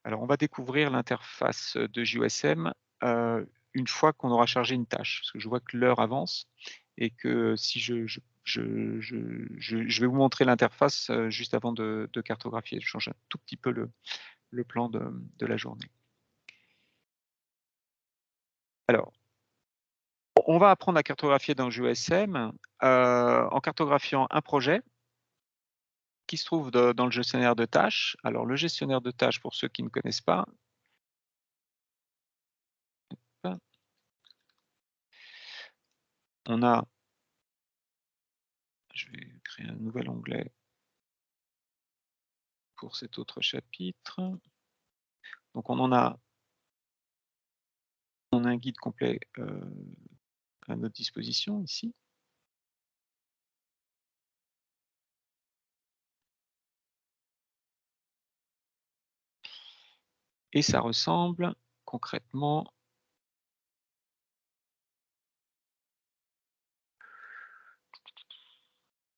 Alors, on va découvrir l'interface de JOSM une fois qu'on aura chargé une tâche. Parce que je vois que l'heure avance et que si je vais vous montrer l'interface juste avant de cartographier. Je change un tout petit peu le plan de la journée. Alors, on va apprendre à cartographier dans JOSM en cartographiant un projet qui se trouve dans le gestionnaire de tâches. Alors, le gestionnaire de tâches, pour ceux qui ne connaissent pas, on a, je vais créer un nouvel onglet pour cet autre chapitre. Donc, on a un guide complet à notre disposition ici. Et ça ressemble concrètement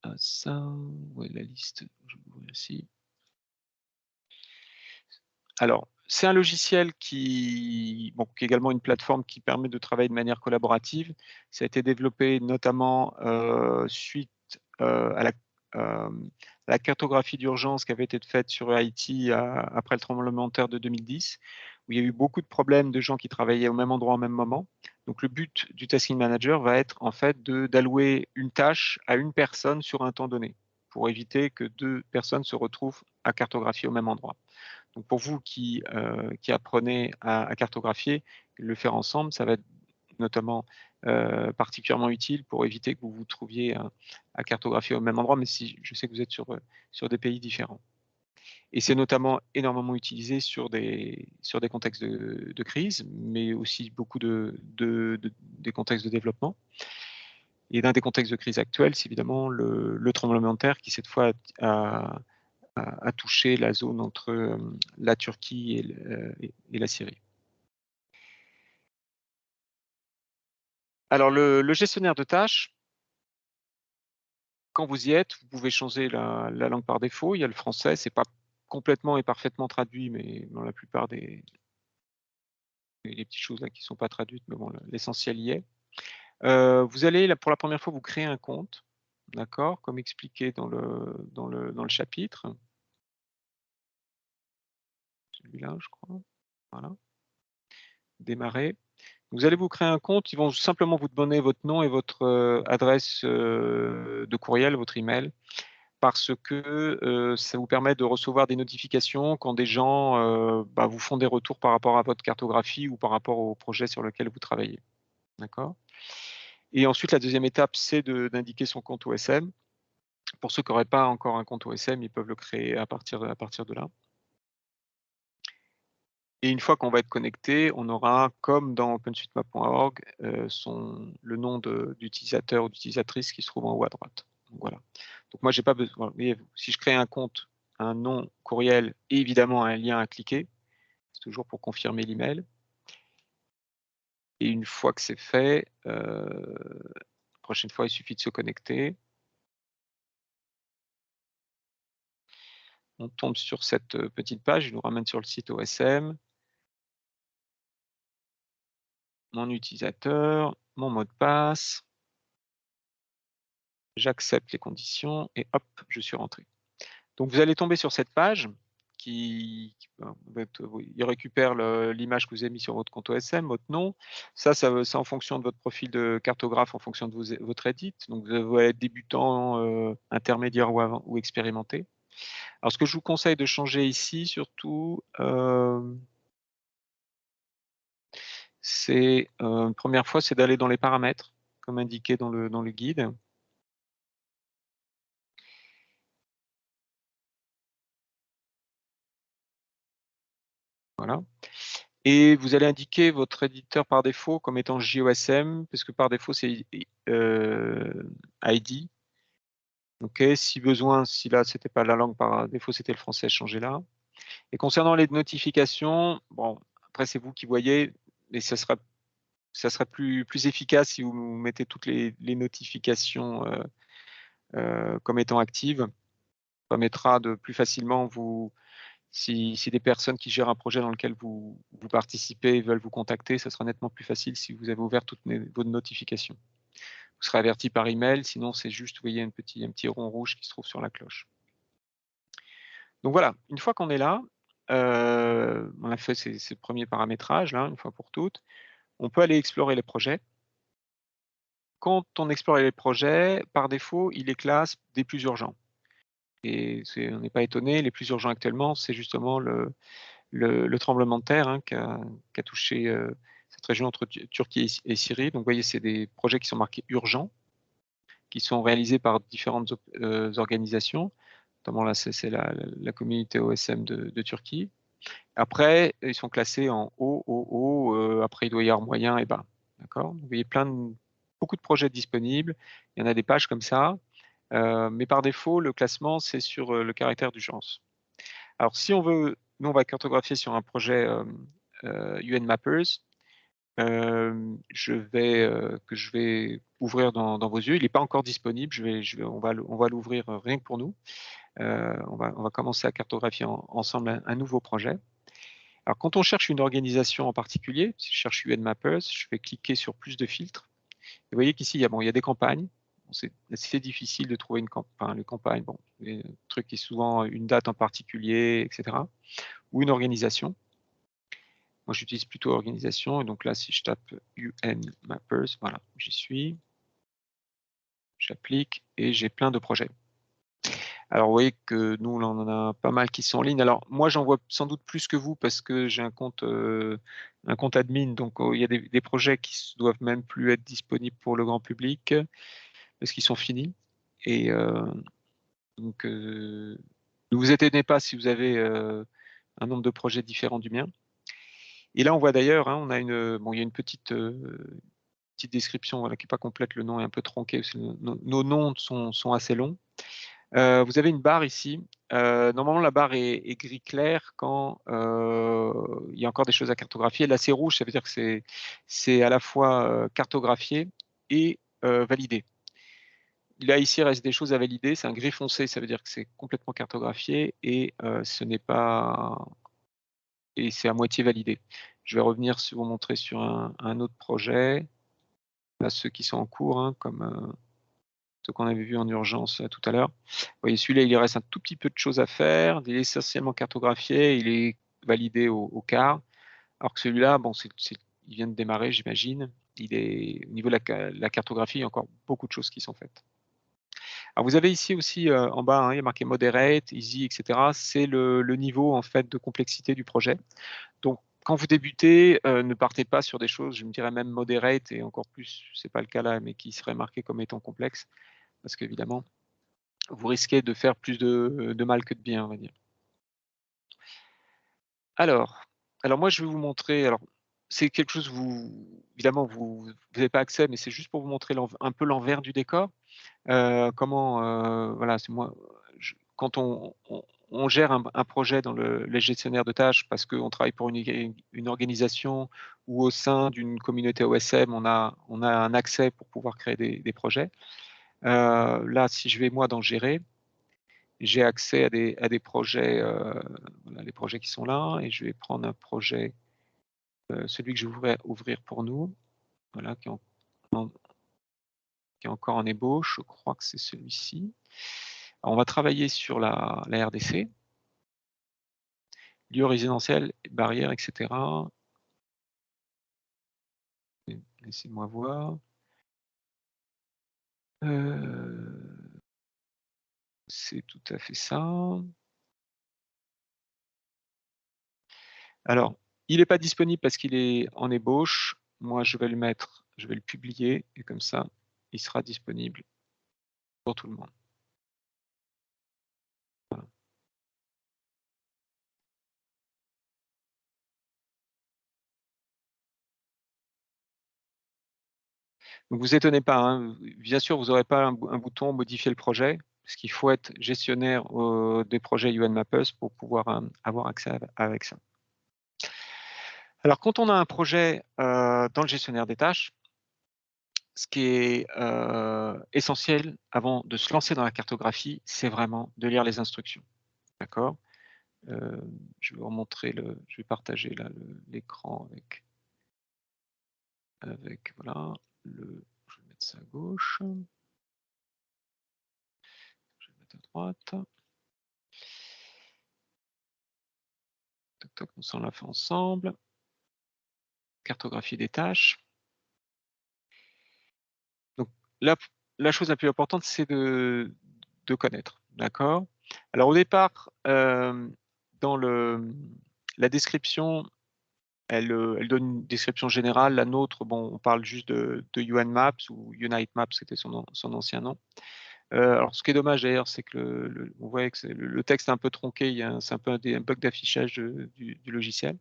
à ça. Ouais, la liste, je vais ouvrir ici. Alors, c'est un logiciel qui est également une plateforme qui permet de travailler de manière collaborative. Ça a été développé notamment suite à la cartographie d'urgence qui avait été faite sur Haïti après le tremblement de terre de 2010, où il y a eu beaucoup de problèmes de gens qui travaillaient au même endroit au même moment. Donc le but du Tasking Manager va être en fait d'allouer une tâche à une personne sur un temps donné, pour éviter que deux personnes se retrouvent à cartographier au même endroit. Donc pour vous qui apprenez à cartographier, le faire ensemble, ça va être notamment particulièrement utile pour éviter que vous vous trouviez à cartographier au même endroit, mais si je sais que vous êtes sur des pays différents. Et c'est notamment énormément utilisé sur des contextes de crise, mais aussi beaucoup des contextes de développement. Et d'un des contextes de crise actuels, c'est évidemment le tremblement de terre qui cette fois a touché la zone entre la Turquie et la Syrie. Alors le gestionnaire de tâches, quand vous y êtes, vous pouvez changer la langue par défaut. Il y a le français, c'est pas complètement et parfaitement traduit, mais dans la plupart des petites choses là qui sont pas traduites, mais bon, l'essentiel y est. Vous allez là, pour la première fois, vous créer un compte, d'accord, comme expliqué dans le chapitre. Celui-là, je crois. Voilà. Démarrer. Vous allez vous créer un compte, ils vont simplement vous demander votre nom et votre adresse de courriel, votre email, parce que ça vous permet de recevoir des notifications quand des gens vous font des retours par rapport à votre cartographie ou par rapport au projet sur lequel vous travaillez. D'accord? Et ensuite, la deuxième étape, c'est d'indiquer son compte OSM. Pour ceux qui n'auraient pas encore un compte OSM, ils peuvent le créer à partir de là. Et une fois qu'on va être connecté, on aura, comme dans openstreetmap.org, le nom d'utilisateur ou d'utilisatrice qui se trouve en haut à droite. Donc, voilà. Donc moi, j'ai pas besoin. Si je crée un compte, un nom, courriel et évidemment un lien à cliquer, c'est toujours pour confirmer l'email. Et une fois que c'est fait, la prochaine fois, il suffit de se connecter. On tombe sur cette petite page, il nous ramène sur le site OSM. Mon utilisateur, mon mot de passe. J'accepte les conditions et hop, je suis rentré. Donc vous allez tomber sur cette page il récupère l'image que vous avez mise sur votre compte OSM, votre nom. Ça, c'est en fonction de votre profil de cartographe, en fonction de votre edit. Donc vous allez être débutant, intermédiaire ou expérimenté. Alors ce que je vous conseille de changer ici, surtout, c'est une première fois, c'est d'aller dans les paramètres, comme indiqué dans le guide. Voilà. Et vous allez indiquer votre éditeur par défaut comme étant JOSM, parce que par défaut, c'est ID. OK, si besoin, si là, c'était pas la langue par défaut, c'était le français, changez là. Et concernant les notifications, bon, après, c'est vous qui voyez, mais ça sera plus efficace si vous mettez toutes les notifications comme étant actives. Ça permettra de plus facilement vous Si des personnes qui gèrent un projet dans lequel vous participez veulent vous contacter, ça sera nettement plus facile si vous avez ouvert toutes vos notifications. Vous serez averti par email, sinon c'est juste, vous voyez, un petit rond rouge qui se trouve sur la cloche. Donc voilà, une fois qu'on est là, on a fait ces premiers paramétrages là, une fois pour toutes, on peut aller explorer les projets. Quand on explore les projets, par défaut, il les classe des plus urgents. Et on n'est pas étonné, les plus urgents actuellement, c'est justement le tremblement de terre, hein, qui a touché cette région entre Turquie et Syrie. Donc vous voyez, c'est des projets qui sont marqués urgents, qui sont réalisés par différentes organisations. Notamment là, c'est la communauté OSM de Turquie. Après, ils sont classés en haut, après il doit y avoir moyen et bas. D'accord? Vous voyez beaucoup de projets disponibles. Il y en a des pages comme ça. Mais par défaut, le classement, c'est sur le caractère d'urgence. Alors, si on veut, nous, on va cartographier sur un projet UN Mappers, que je vais ouvrir dans vos yeux. Il n'est pas encore disponible. On va l'ouvrir rien que pour nous. On va commencer à cartographier ensemble un nouveau projet. Alors, quand on cherche une organisation en particulier, si je cherche UN Mappers, je vais cliquer sur plus de filtres. Et vous voyez qu'ici, il y a des campagnes. C'est assez difficile de trouver une campagne. Les campagnes, bon, un truc qui est souvent une date en particulier, etc. Ou une organisation. Moi, j'utilise plutôt organisation. Et donc là, si je tape UN Mappers, voilà, j'y suis. J'applique et j'ai plein de projets. Alors, vous voyez que nous, là, on en a pas mal qui sont en ligne. Alors, moi, j'en vois sans doute plus que vous parce que j'ai un compte admin. Donc, il y a des projets qui doivent même plus être disponibles pour le grand public parce qu'ils sont finis. Et donc, ne vous étonnez pas si vous avez un nombre de projets différents du mien. Et là, on voit d'ailleurs, hein, il y a une petite description voilà, qui n'est pas complète. Le nom est un peu tronqué. Nos noms sont assez longs. Vous avez une barre ici. Normalement, la barre est gris clair quand il y a encore des choses à cartographier. Là, c'est rouge, ça veut dire que c'est à la fois cartographié et validé. Là, ici, il reste des choses à valider. C'est un gris foncé, ça veut dire que c'est complètement cartographié et ce n'est pas... Et c'est à moitié validé. Je vais revenir vous montrer sur un autre projet. Là, ceux qui sont en cours, hein, comme ce qu'on avait vu en urgence tout à l'heure. Vous voyez, celui-là, il reste un tout petit peu de choses à faire. Il est essentiellement cartographié. Il est validé au quart. Alors que celui-là, bon, il vient de démarrer, j'imagine. Au niveau de la cartographie, il y a encore beaucoup de choses qui sont faites. Alors vous avez ici aussi en bas, hein, il y a marqué moderate, easy, etc. C'est le niveau en fait de complexité du projet. Donc quand vous débutez, ne partez pas sur des choses, je me dirais même moderate et encore plus, c'est pas le cas là, mais qui seraient marquées comme étant complexes, parce qu'évidemment, vous risquez de faire plus de mal que de bien, on va dire. Alors moi je vais vous montrer. Alors c'est quelque chose évidemment vous n'avez pas accès, mais c'est juste pour vous montrer un peu l'envers du décor. Comment, voilà, c'est moi, quand on gère un projet dans les gestionnaires de tâches parce qu'on travaille pour une organisation ou au sein d'une communauté OSM, on a un accès pour pouvoir créer des projets. Là, si je vais moi dans gérer, j'ai accès à des projets, voilà, les projets qui sont là, et je vais prendre un projet, celui que je voudrais ouvrir pour nous, voilà, qui est encore en ébauche, je crois que c'est celui-ci. On va travailler sur la RDC, lieu résidentiel, barrières, etc. Laissez-moi voir. C'est tout à fait ça. Alors, il n'est pas disponible parce qu'il est en ébauche. Moi, je vais le publier, et comme ça, il sera disponible pour tout le monde. Voilà. Donc, vous étonnez pas, hein. Bien sûr, vous n'aurez pas un bouton modifier le projet, parce qu'il faut être gestionnaire des projets UN Mappers pour pouvoir avoir accès avec ça. Alors, quand on a un projet dans le gestionnaire des tâches, ce qui est essentiel avant de se lancer dans la cartographie, c'est vraiment de lire les instructions. D'accord? Je vais vous montrer je vais partager là l'écran avec voilà, je vais mettre ça à gauche. Je vais mettre à droite. Toc, toc, on l'a fait ensemble. Cartographie des tâches. Donc la chose la plus importante, c'est de connaître, d'accord? Alors au départ, dans la description, elle donne une description générale. La nôtre, bon, on parle juste de UN Maps ou Unite Maps, c'était son ancien nom. Alors ce qui est dommage d'ailleurs, c'est que on voit que le texte est un peu tronqué, c'est un peu un bug d'affichage du logiciel,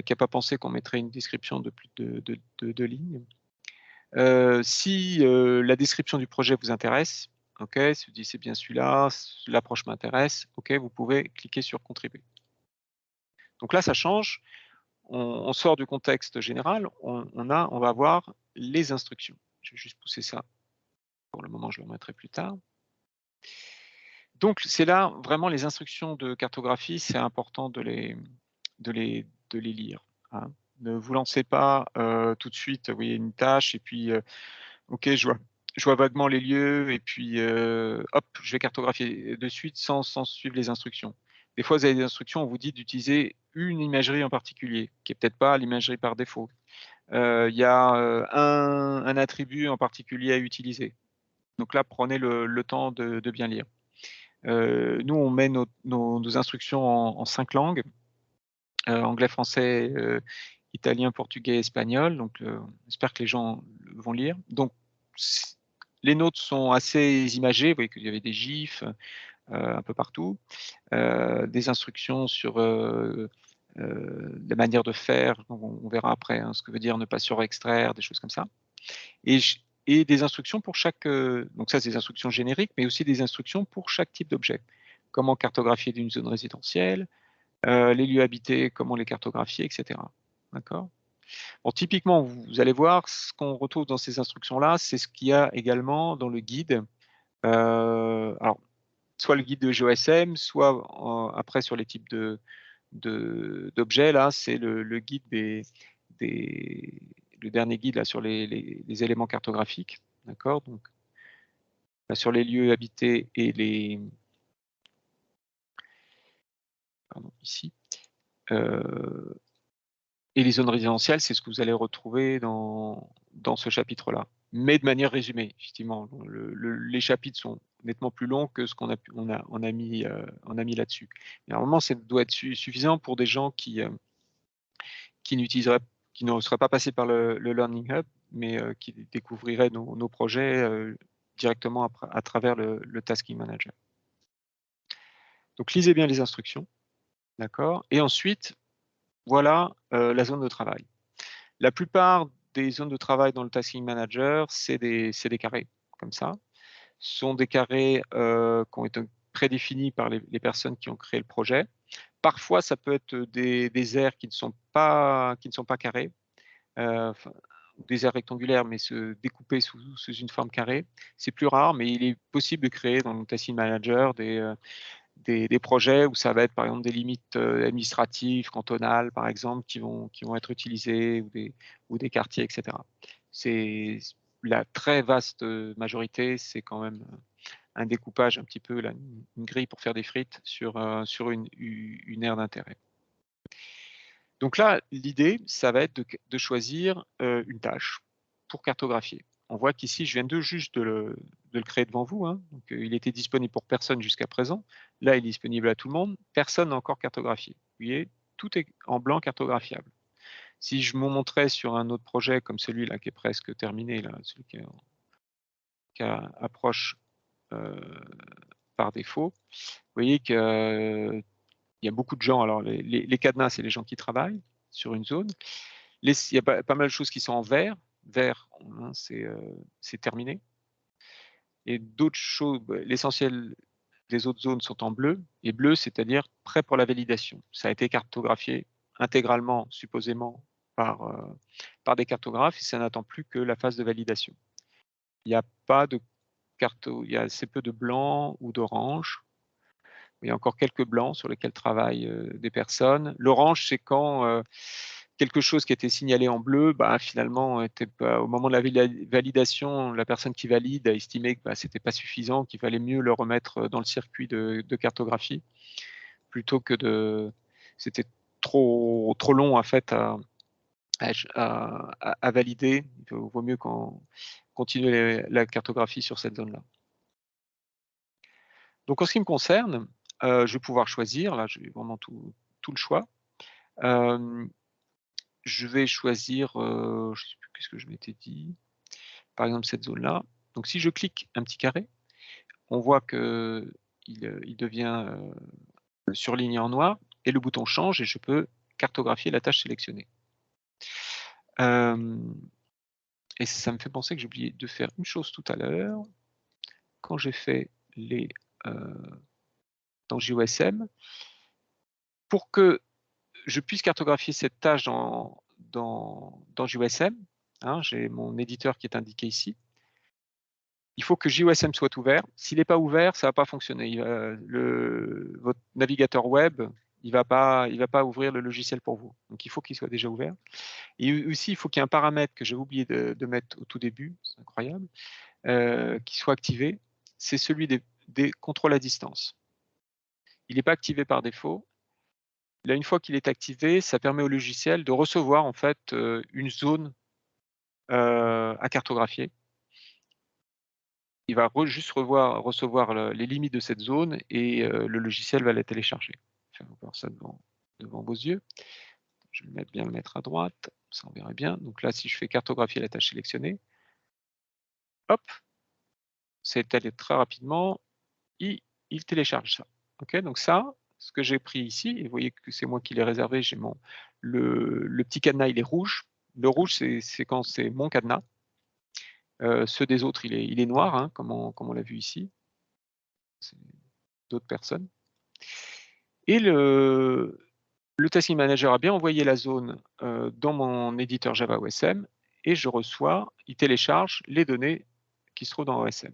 qui n'a pas pensé qu'on mettrait une description de plus de 2 lignes. Si la description du projet vous intéresse, OK, si vous dites c'est bien celui-là, l'approche m'intéresse, OK, vous pouvez cliquer sur contribuer. Donc là, ça change, on sort du contexte général, on va voir les instructions. Je vais juste pousser ça. Pour le moment, je le remettrai plus tard. Donc c'est là vraiment les instructions de cartographie, c'est important de les lire, hein. Ne vous lancez pas tout de suite, vous voyez une tâche et puis OK, je vois vaguement les lieux et puis hop, je vais cartographier de suite sans suivre les instructions. Des fois, vous avez des instructions, on vous dit d'utiliser une imagerie en particulier, qui est peut-être pas l'imagerie par défaut. Il y a un attribut en particulier à utiliser. Donc là, prenez le temps de bien lire. Nous, on met nos instructions en 5 langues, anglais, français, italien, portugais, espagnol. Donc, j'espère que les gens vont lire. Donc, les nôtres sont assez imagées. Vous voyez qu'il y avait des gifs un peu partout, des instructions sur la manière de faire. On verra après ce que veut dire ne pas surextraire, des choses comme ça. Et des instructions pour chaque. Donc ça, c'est des instructions génériques, mais aussi des instructions pour chaque type d'objet. Comment cartographier d'une zone résidentielle, les lieux habités, comment les cartographier, etc. D'accord. Bon, typiquement, vous allez voir, ce qu'on retrouve dans ces instructions-là, c'est ce qu'il y a également dans le guide. Alors, soit le guide de GeoSM, soit après sur les types d'objets, là, c'est le guide le dernier guide là, sur les éléments cartographiques. D'accord. Donc, là, sur les lieux habités et ici. Et les zones résidentielles, c'est ce que vous allez retrouver dans ce chapitre-là, mais de manière résumée, effectivement. Les chapitres sont nettement plus longs que ce qu'on a mis là-dessus. Normalement, ça doit être suffisant pour des gens qui ne seraient pas passés par le Learning Hub, mais qui découvriraient nos projets directement à travers le Tasking Manager. Donc, lisez bien les instructions, d'accord? Et ensuite, voilà la zone de travail. La plupart des zones de travail dans le Tasking Manager, c'est des carrés, comme ça. Ce sont des carrés qui ont été prédéfinis par les personnes qui ont créé le projet. Parfois, ça peut être des aires qui ne sont pas carrés, des aires rectangulaires, mais se découper sous une forme carrée. C'est plus rare, mais il est possible de créer dans le Tasking Manager des projets où ça va être par exemple des limites administratives, cantonales par exemple, qui vont être utilisées, ou des quartiers, etc. C'est la très vaste majorité, c'est quand même un découpage un petit peu, là, une grille pour faire des frites sur une aire d'intérêt. Donc là, l'idée, ça va être de choisir une tâche pour cartographier. On voit qu'ici, je viens juste de le créer devant vous, hein. Donc, il était disponible pour personne jusqu'à présent. Là, il est disponible à tout le monde. Personne n'a encore cartographié. Vous voyez, tout est en blanc cartographiable. Si je me montrais sur un autre projet comme celui-là qui est presque terminé, là, celui qui approche par défaut, vous voyez qu'il y a beaucoup de gens. Alors, les cadenas, c'est les gens qui travaillent sur une zone. Il y a pas mal de choses qui sont en vert. Vert, hein, c'est terminé. Et d'autres choses, l'essentiel des autres zones sont en bleu. Et bleu, c'est-à-dire prêt pour la validation. Ça a été cartographié intégralement, supposément, par des cartographes, et ça n'attend plus que la phase de validation. Il n'y a pas de il y a assez peu de blanc ou d'orange. Il y a encore quelques blancs sur lesquels travaillent des personnes. L'orange, c'est quand quelque chose qui était signalé en bleu, bah, finalement, était pas, au moment de la validation, la personne qui valide a estimé que bah, ce n'était pas suffisant, qu'il fallait mieux le remettre dans le circuit de cartographie, plutôt que de... C'était trop long en fait à valider. Il vaut mieux continuer la cartographie sur cette zone-là. Donc en ce qui me concerne, je vais pouvoir choisir, là j'ai vraiment tout le choix. Je vais choisir, je ne sais plus qu'est-ce que je m'étais dit, par exemple cette zone-là. Donc si je clique un petit carré, on voit qu'il il devient surligné en noir et le bouton change et je peux cartographier la tâche sélectionnée. Et ça me fait penser que j'ai oublié de faire une chose tout à l'heure. Quand j'ai fait les dans JOSM, pour que je puisse cartographier cette tâche dans JOSM, hein, j'ai mon éditeur qui est indiqué ici. Il faut que JOSM soit ouvert. S'il n'est pas ouvert, ça ne va pas fonctionner. Votre navigateur web, il va pas ouvrir le logiciel pour vous. Donc il faut qu'il soit déjà ouvert. Et aussi, il faut qu'il y ait un paramètre que j'ai oublié de mettre au tout début, c'est incroyable, qui soit activé. C'est celui des contrôles à distance. Il n'est pas activé par défaut. Là, une fois qu'il est activé, ça permet au logiciel de recevoir en fait une zone à cartographier. Il va juste recevoir les limites de cette zone et le logiciel va la télécharger. Je vais voir ça devant vos yeux. Je vais bien le mettre à droite, ça on verra bien. Donc là, si je fais cartographier la tâche sélectionnée, hop, c'est allé très rapidement, il télécharge ça. Ok, donc ça, ce que j'ai pris ici, et vous voyez que c'est moi qui l'ai réservé, j'ai le petit cadenas, il est rouge. Le rouge, c'est quand c'est mon cadenas. Ceux des autres, il est noir, hein, comme on l'a vu ici. C'est d'autres personnes. Et le Tasking Manager a bien envoyé la zone dans mon éditeur Java OSM et je reçois, il télécharge les données qui se trouvent dans OSM.